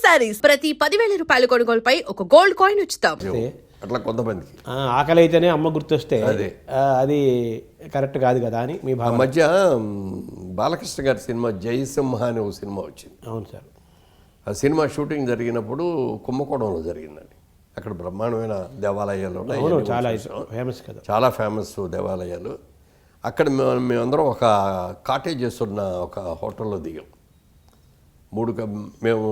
శారీస్ ప్రతి 10,000 రూపాయల కొనుగోలుపై ఒక గోల్డ్ కాయిన్ ఉచితం. అట్లా కొంతమందికి ఆకలి అయితేనే అమ్మ గుర్తొస్తే అది కరెక్ట్ కాదు కదా అని మీ భావన. మధ్య బాలకృష్ణ గారి సినిమా జయసింహ అనే ఒక సినిమా వచ్చింది. అవును సార్. ఆ సినిమా షూటింగ్ జరిగినప్పుడు కుంభకోణంలో జరిగిందండి. అక్కడ బ్రహ్మాండమైన దేవాలయాలు ఉన్నాయి, చాలా ఫేమస్ కదా, చాలా ఫేమస్ దేవాలయాలు. అక్కడ మేమందరం ఒక కాటేజ్ చేస్తున్న ఒక హోటల్లో దిగాం. మేము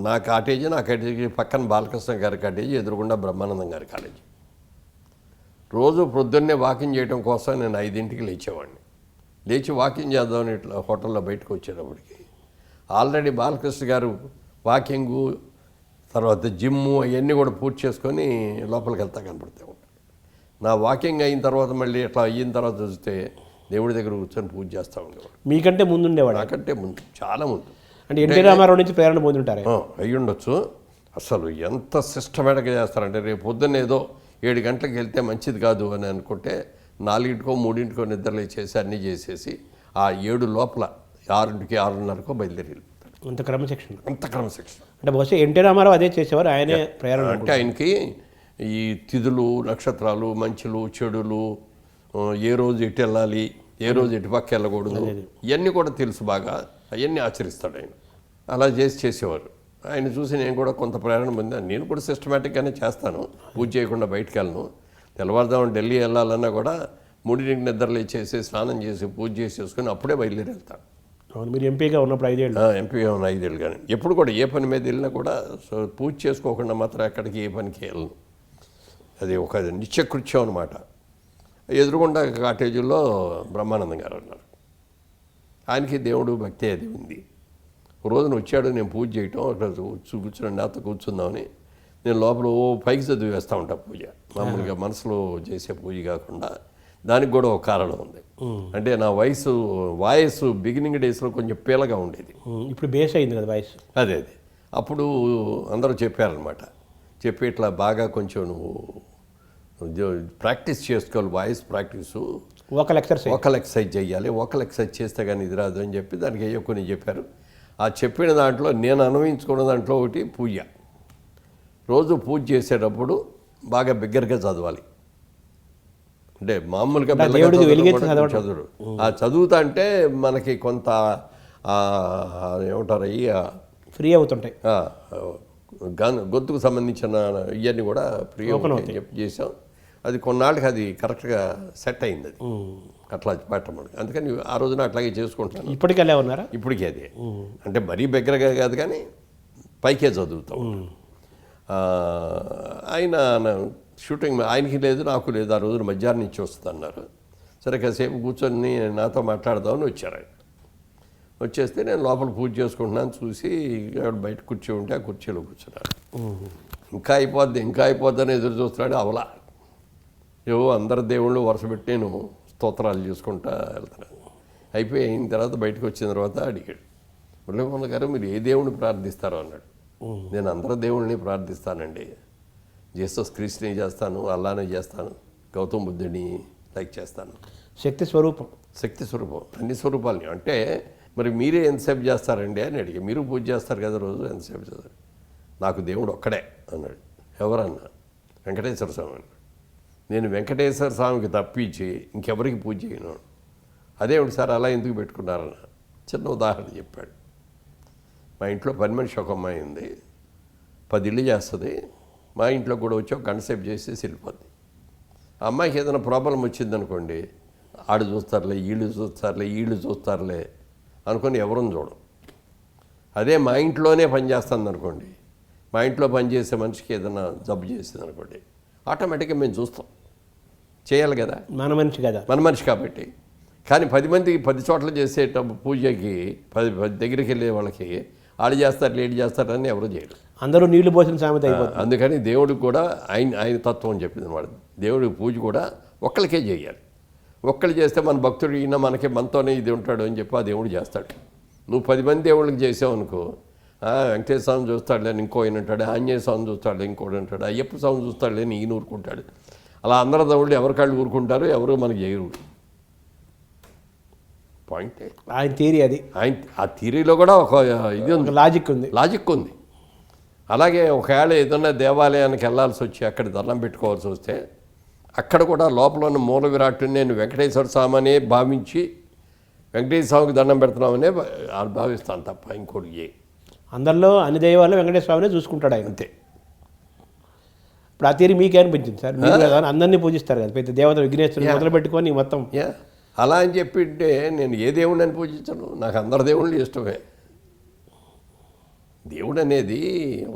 నా కాటేజీ పక్కన బాలకృష్ణ గారి కాటేజీ, ఎదురుగుండా బ్రహ్మానందం గారి కాలేజీ. రోజు ప్రొద్దున్నే వాకింగ్ చేయడం కోసం నేను 5ంటికి లేచేవాడిని. లేచి వాకింగ్ చేద్దామని ఇట్లా హోటల్లో బయటకు వచ్చేటప్పటికి ఆల్రెడీ బాలకృష్ణ గారు వాకింగు తర్వాత జిమ్ము అవన్నీ కూడా పూర్తి చేసుకొని లోపలికి వెళ్తా కనపడుతూ ఉంటాడు. నా వాకింగ్ అయిన తర్వాత మళ్ళీ ఇట్లా అయిన తర్వాత చూస్తే దేవుడి దగ్గర కూర్చొని పూజ చేస్తూ ఉండేవాడు. మీకంటే ముందు ఉండేవాడు? నాకంటే ముందు, చాలా ముందు. అంటే ఎన్టీ రామారావు నుంచి ప్రేరణ పొందుంటారు. అయ్యి ఉండొచ్చు. అసలు ఎంత సిస్టమేటిక్గా చేస్తారంటే రేపు పొద్దున్న ఏదో 7 గంటలకు వెళ్తే మంచిది కాదు అని అనుకుంటే 4కో 3కో నిద్రలు చేసి అన్నీ చేసేసి ఆ 7 లోపల 6కి 6:30కో బయలుదేరి వెళ్ళిపోతాడు. అంత క్రమశిక్షణ. అంటే బహుశా ఎన్టీ రామారావు అదే చేసేవారు, ఆయనే ప్రేరణ. అంటే ఆయనకి ఈ తిథులు, నక్షత్రాలు, మంచులు, చెడులు, ఏ రోజు ఎటు వెళ్ళాలి, ఏ రోజు ఎటు పక్క వెళ్ళకూడదు, ఇవన్నీ కూడా తెలుసు బాగా. అవన్నీ ఆచరిస్తాడు ఆయన. అలా చేసేవారు. ఆయన చూసి నేను కూడా కొంత ప్రేరణ పొందాను. నేను కూడా సిస్టమేటిక్గానే చేస్తాను. పూజ చేయకుండా బయటకు వెళ్ళను. తెల్లవారుదామని ఢిల్లీ వెళ్ళాలన్నా కూడా 3ంటికి నిద్రలు చేసి స్నానం చేసి పూజ చేసేసుకొని అప్పుడే బయలుదేరి వెళ్తాను. అవును, మీరు ఎంపీగా ఉన్నప్పుడు 5 ఏళ్ళు. ఎంపీగా ఉన్న 5 ఏళ్ళు. కానీ ఎప్పుడు కూడా ఏ పని మీద వెళ్ళినా కూడా పూజ చేసుకోకుండా మాత్రం ఎక్కడికి ఏ పనికి వెళ్ళను. అది ఒక నిత్యకృత్యం అనమాట. ఎదురుగుండా కాటేజీలో బ్రహ్మానందం గారు ఉన్నారు. ఆయనకి దేవుడు భక్తి అది ఉంది. ఒక రోజున వచ్చాడు, నేను పూజ చేయటం అక్కడ కూర్చుని నాతో కూర్చుందామని నేను లోపల పైకి చదివి వేస్తూ ఉంటా పూజ. మామూలుగా మనసులో చేసే పూజ కాకుండా దానికి కూడా ఒక కారణం ఉంది. అంటే నా వాయిస్ బిగినింగ్ డేస్లో కొంచెం పీలగా ఉండేది. ఇప్పుడు బేస్ అయింది కదా వాయిస్. అదే అప్పుడు అందరూ చెప్పారనమాట. చెప్పి ఇట్లా బాగా కొంచెం నువ్వు ప్రాక్టీస్ చేసుకోవాలి, వాయిస్ ప్రాక్టీసు, వోకల్ ఎక్సర్సైజ్ చేయాలి, వోకల్ ఎక్సర్సైజ్ చేస్తే కానీ ఇది రాదు అని చెప్పి దానికి అయ్యో కొన్ని చెప్పారు. ఆ చెప్పిన దాంట్లో నేను అన్వయించుకున్న దాంట్లో ఒకటి పూజ. రోజు పూజ చేసేటప్పుడు బాగా బిగ్గరగా చదవాలి. అంటే మామూలుగా చదువుడు. ఆ చదువుతా అంటే మనకి కొంత ఏమంటారు అయ్యి ఫ్రీ అవుతుంటాయి. గొంతుకు సంబంధించిన ఇవన్నీ కూడా ఫ్రీ చేసాం. అది కొన్నాళ్ళకి అది కరెక్ట్గా సెట్ అయింది. అది అట్లా పాఠం. అందుకని ఆ రోజున అట్లాగే చేసుకుంటాను. ఇప్పటికీ అలా ఉన్నారా? ఇప్పటికీ అదే. అంటే మరీ బిగ్గరగా కాదు కానీ పైకే చదువుతాం. ఆయన షూటింగ్ ఆయనకి లేదు, నాకు లేదు. ఆ రోజున మధ్యాహ్నం నుంచి వస్తుందన్నారు. సరే కాసేపు కూర్చొని నాతో మాట్లాడదామని వచ్చారు ఆయన. వచ్చేస్తే నేను లోపల పూజ చేసుకుంటున్నాను. చూసి బయట కుర్చీ ఉంటే ఆ కుర్చీలో కూర్చున్నారు. ఇంకా అయిపోద్ది అని ఎదురు చూస్తున్నాడు. అవలా ఏవో అందరు దేవుళ్ళు వరుస పెట్టి నేను స్తోత్రాలు చేసుకుంటా వెళ్తున్నాను. అయిన తర్వాత బయటకు వచ్చిన తర్వాత అడిగాడు, మురళీమోహన్ గారు మీరు ఏ దేవుడిని ప్రార్థిస్తారో అన్నాడు. నేను అందరు దేవుళ్ళని ప్రార్థిస్తానండి. జీసస్ క్రీస్తుని చేస్తాను, అల్లానే చేస్తాను, గౌతమ్ బుద్ధుడిని లైక్ చేస్తాను. శక్తి స్వరూపం అన్ని స్వరూపాలని. అంటే మరి మీరే ఎంతసేపు చేస్తారండి అని అడిగి, మీరు పూజ చేస్తారు కదా రోజు, ఎంతసేపు చేస్తారు? నాకు దేవుడు ఒక్కడే అన్నాడు. ఎవరన్నా? వెంకటేశ్వర స్వామి అన్నాడు. నేను వెంకటేశ్వర స్వామికి తప్పించి ఇంకెవరికి పూజ చేయను. అదేమిటి సార్ అలా ఎందుకు పెట్టుకున్నారన్న చిన్న ఉదాహరణ చెప్పాడు. మా ఇంట్లో పని మనిషి ఒక అమ్మాయి ఉంది, 10 ఇళ్ళు చేస్తుంది. మా ఇంట్లో కూడా వచ్చి ఒక గంట సేపు చేసేసి వెళ్ళిపోద్ది. ఆ అమ్మాయికి ఏదైనా ప్రాబ్లం వచ్చిందనుకోండి, ఆడు చూస్తారులే, వీళ్ళు చూస్తారులే అనుకొని ఎవరూ చూడం. అదే మా ఇంట్లోనే పని చేస్తుంది అనుకోండి, మా ఇంట్లో పనిచేసే మనిషికి ఏదైనా జబ్బు చేసింది అనుకోండి, ఆటోమేటిక్గా మేము చూస్తాం. చేయాలి కదా, మన మనిషి కాబట్టి. కానీ 10 మందికి 10 చోట్ల చేసేటప్పుడు పూజకి 10 దగ్గరికి వెళ్ళే వాళ్ళకి ఆడు చేస్తారు లేడు చేస్తారని ఎవరు చేయరు. అందరూ నీళ్లు పోసిన సామెత అయిపోతుంది. అందుకని దేవుడికి కూడా ఆయన తత్వం అని చెప్పింది అనమాట. దేవుడికి పూజ కూడా ఒక్కరికే చేయాలి. ఒక్కళ్ళు చేస్తే మన భక్తుడు ఈయన మనతోనే ఇది ఉంటాడు అని చెప్పి ఆ దేవుడు చేస్తాడు. నువ్వు 10 మంది దేవుళ్ళకి చేసావు అనుకో, వెంకటేశ్వర స్వామి చూస్తాడులే ఇంకో ఆయన ఉంటాడు, ఆంజనేయ స్వామి చూస్తాడులే ఇంకోటి ఉంటాడు, అయ్యప్ప స్వామి చూస్తాడులే ఈయన ఊరుకుంటాడు. అలా అందరి దేవుళ్ళు ఎవరికాళ్ళు ఊరుకుంటారు, ఎవరు మనకి చేయరు. పాయింట్ ఆయన థియరీ అది. ఆ థియరీలో కూడా ఒక ఇది ఉంది, లాజిక్ ఉంది. అలాగే ఒకవేళ ఏదైనా దేవాలయానికి వెళ్ళాల్సి వచ్చి అక్కడ దండం పెట్టుకోవాల్సి వస్తే అక్కడ కూడా లోపల ఉన్న మూల విరాట్టుని నేను వెంకటేశ్వర స్వామినే భావించి వెంకటేశ్వర స్వామికి దండం పెడుతున్నామనే భావిస్తాను తప్ప ఇంకోటి అందరిలో అన్ని దైవాలు వెంకటేశ్వర స్వామినే చూసుకుంటాడు ఆయన. అంతే. ఇప్పుడు ఆ తీరు మీకే అనిపించింది సార్? మీరు కదా అందరినీ పూజిస్తారు కదా, పెద్ద దేవత విఘ్నేశ్వరుని మొదలు పెట్టుకొని మొత్తం. అలా అని చెప్పింటే నేను ఏ దేవుడిని అని పూజించను, నాకు అందరు దేవుళ్ళు ఇష్టమే. దేవుడు అనేది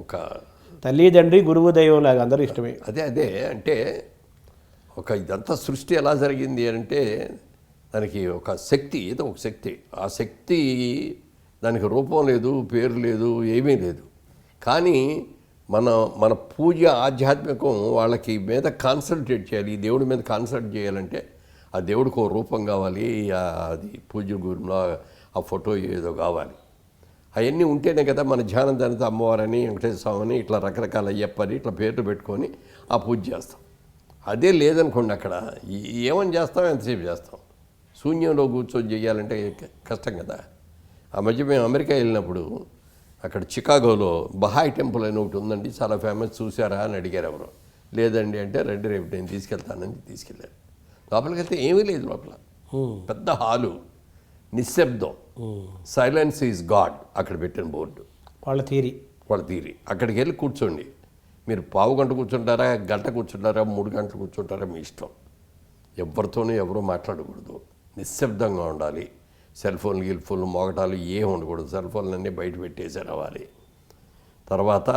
ఒక తల్లి తండ్రి గురువు దైవం లాగా అందరూ ఇష్టమే. అదే అంటే ఒక ఇదంతా సృష్టి ఎలా జరిగింది అంటే దానికి ఒక శక్తి, ఏదో ఒక శక్తి, ఆ శక్తి దానికి రూపం లేదు, పేరు లేదు, ఏమీ లేదు. కానీ మన పూజ ఆధ్యాత్మికం వాళ్ళకి మీద కాన్సన్ట్రేట్ చేయాలి, ఈ దేవుడి మీద కాన్సన్ట్రేట్ చేయాలంటే ఆ దేవుడికి ఒక రూపం కావాలి, అది పూజ గురిలో ఆ ఫోటో ఏదో కావాలి. అవన్నీ ఉంటేనే కదా మన ధ్యానం దానితో అమ్మవారని వెంకటేశ్వర స్వామిని ఇట్లా రకరకాల అయ్యప్పని ఇట్లా పేర్లు పెట్టుకొని ఆ పూజ చేస్తాం. అదే లేదనుకోండి అక్కడ ఏమని చేస్తాం, ఎంతసేపు చేస్తాం. శూన్యంలో కూర్చొని చేయాలంటే కష్టం కదా. ఆ మధ్య మేము అమెరికా వెళ్ళినప్పుడు అక్కడ చికాగోలో బహాయ్ టెంపుల్ అని ఒకటి ఉందండి, చాలా ఫేమస్, చూసారా అని అడిగారు ఎవరు. లేదండి అంటే రండి రేపు నేను తీసుకెళ్తానని తీసుకెళ్ళారు. లోపలికి వెళ్తే ఏమీ లేదు, లోపల పెద్ద హాలు, నిశ్శబ్దం, సైలెన్స్ ఈజ్ గాడ్ అక్కడ పెట్టిన బోర్డు. వాళ్ళ తీరి అక్కడికి వెళ్ళి కూర్చోండి. మీరు పావు గంట కూర్చుంటారా, గంట కూర్చుంటారా, 3 గంటలు కూర్చుంటారా, మీ ఇష్టం. ఎవరితోనూ ఎవరూ మాట్లాడకూడదు, నిశ్శబ్దంగా ఉండాలి. సెల్ ఫోన్లు గిల్ఫోన్లు మోగటాలు ఏం ఉండకూడదు, సెల్ ఫోన్లన్నీ బయట పెట్టేసి రావాలి. తర్వాత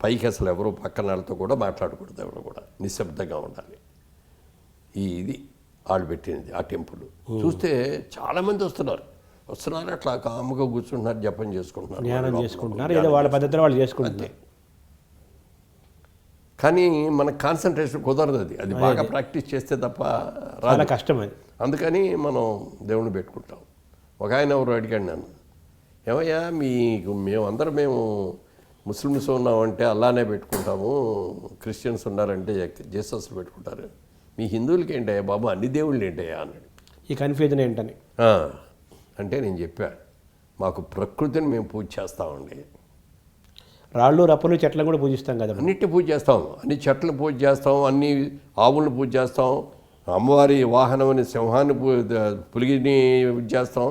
పైకి అసలు ఎవరు పక్కన వాళ్ళతో కూడా మాట్లాడకూడదు, ఎవరు కూడా నిశ్శబ్దంగా ఉండాలి. ఇది వాళ్ళు పెట్టినది ఆ టెంపుల్. చూస్తే చాలామంది వస్తున్నారు అట్లా కాముగా కూర్చుంటున్నారు, జపం చేసుకుంటున్నారు, ధ్యానం చేసుకుంటున్నారు, ఏదో వాళ్ళ పద్ధతిలో వాళ్ళు చేసుకుంటున్నారు. కానీ మనకు కాన్సన్ట్రేషన్ కుదరదు, అది బాగా ప్రాక్టీస్ చేస్తే తప్ప చాలా కష్టం అది. అందుకని మనం దేవుణ్ణి పెట్టుకుంటాం. ఒక ఆయన ఎవరు అడిగాడు నన్ను, ఏమయ్యా మేము ముస్లిమ్స్ ఉన్నామంటే అల్లానే పెట్టుకుంటాము, క్రిస్టియన్స్ ఉన్నారంటే జీసస్ పెట్టుకుంటారు, మీ హిందువులకి ఏంటయ్యా బాబు అన్ని దేవుళ్ళు ఏంటయ్యా అన్నాడు. ఈ కన్ఫ్యూజన్ ఏంటని అంటే నేను చెప్పాను, మాకు ప్రకృతిని మేము పూజ చేస్తామండి. రాళ్ళు రప్పలు చెట్లను కూడా పూజిస్తాం కదా, అన్నిటిని పూజ చేస్తాం, అన్ని చెట్లను పూజ చేస్తాం, అన్ని ఆవులను పూజ చేస్తాం, అమ్మవారి వాహనం అని సింహాన్ని పులిగిని పూజ చేస్తాం,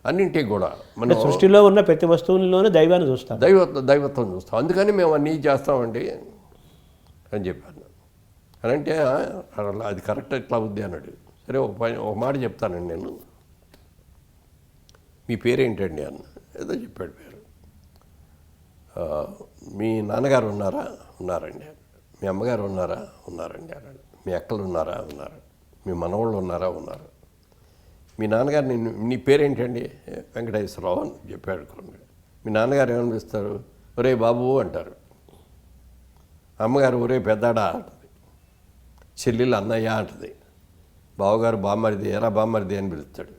అన్నింటికి కూడా మన సృష్టిలో ఉన్న ప్రతి వస్తువుల్లోనూ దైవాన్ని చూస్తాం, దైవత్వం చూస్తాం. అందుకని మేము అన్నీ చేస్తామండి అని చెప్పాను. అని అంటే అది కరెక్ట్ ఎట్లా అవుద్ది అన్నాడు. సరే ఒక మాట చెప్తానండి నేను, మీ పేరేంటండి అన్న. ఏదో చెప్పాడు పేరు. మీ నాన్నగారు ఉన్నారండి. మీ అమ్మగారు ఉన్నారండి అన్నాడు. మీ అక్కలు ఉన్నారు. మీ మనవాళ్ళు ఉన్నారు. మీ నాన్నగారు నీ పేరేంటండి? వెంకటేశ్వరరావు అని చెప్పాడు. మీ నాన్నగారు ఏమనిపిస్తారు? ఒరే బాబు అంటారు. అమ్మగారు ఒరే పెద్దాడా అంటది. చెల్లెలు అన్నయ్య అంటది. బావగారు బామ్మరిది, ఎరా బామ్మరిది అని పిలుస్తాడు.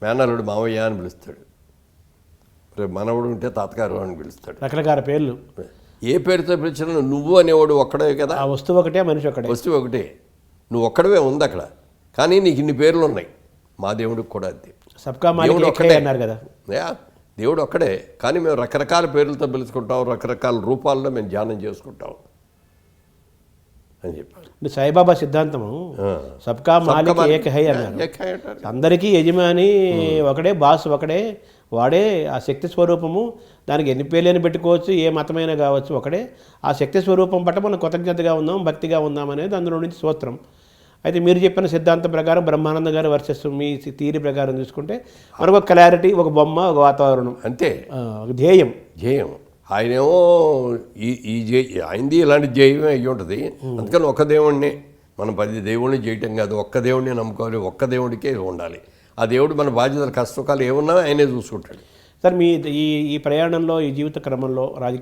మేనల్లుడు మావయ్య అని పిలుస్తాడు. రేపు మనవడు ఉంటే తాతగారు అని పిలుస్తాడు. రకరకాల పేర్లు. ఏ పేరుతో పిలిచినా నువ్వు అనేవాడు ఒక్కడే కదా. ఆ వస్తువు ఒకటే, మనిషి ఒకటే. వస్తువు ఒకటే, నువ్వు ఒక్కడవే ఉంది అక్కడ. కానీ నీకు ఇన్ని పేర్లు ఉన్నాయి. మా దేవుడికి కూడా అంతే. సబ్కా మాలిక్ ఒక్కడే అన్నారు కదా. దేవుడు ఒక్కడే, కానీ మేము రకరకాల పేర్లతో పిలుచుకుంటాం, రకరకాల రూపాల్లో మేము ధ్యానం చేసుకుంటాం అని చెప్పారు. సాయిబాబా సిద్ధాంతము సబ్కా మాలిక్ ఏక్ హై అన్నారు. అందరికీ యజమాని ఒకడే, బాస్ ఒకడే, వాడే ఆ శక్తి స్వరూపము. దానికి ఎన్ని పేర్లని పెట్టుకోవచ్చు, ఏ మతమైనా కావచ్చు, ఒకడే. ఆ శక్తి స్వరూపం పట్ల మనం కృతజ్ఞతగా ఉందాం, భక్తిగా ఉందాం అనేది అందులో నుంచి సూత్రం. అయితే మీరు చెప్పిన సిద్ధాంతం ప్రకారం బ్రహ్మానంద గారు వర్సెస్ మీ థియరీ ప్రకారం చూసుకుంటే మనకు ఒక క్లారిటీ, ఒక బొమ్మ, ఒక వాతావరణం, అంతే. ఒక ధ్యేయం. ఆయనేమో ఆయనది ఇలాంటి ధ్యేయమే అయ్యి ఉంటుంది. అందుకని ఒక్క దేవుడిని మనం 10 దేవుడిని చేయటం కాదు, ఒక్క దేవుడిని నమ్ముకోవాలి, ఒక్క దేవుడికే ఉండాలి. ఆ దేవుడు మన బాధ్యతలు కష్టసుఖాలు ఏమున్నా ఆయనే చూసుకుంటాడు. సార్ మీ ఈ ప్రయాణంలో, ఈ జీవిత క్రమంలో రాజకీయ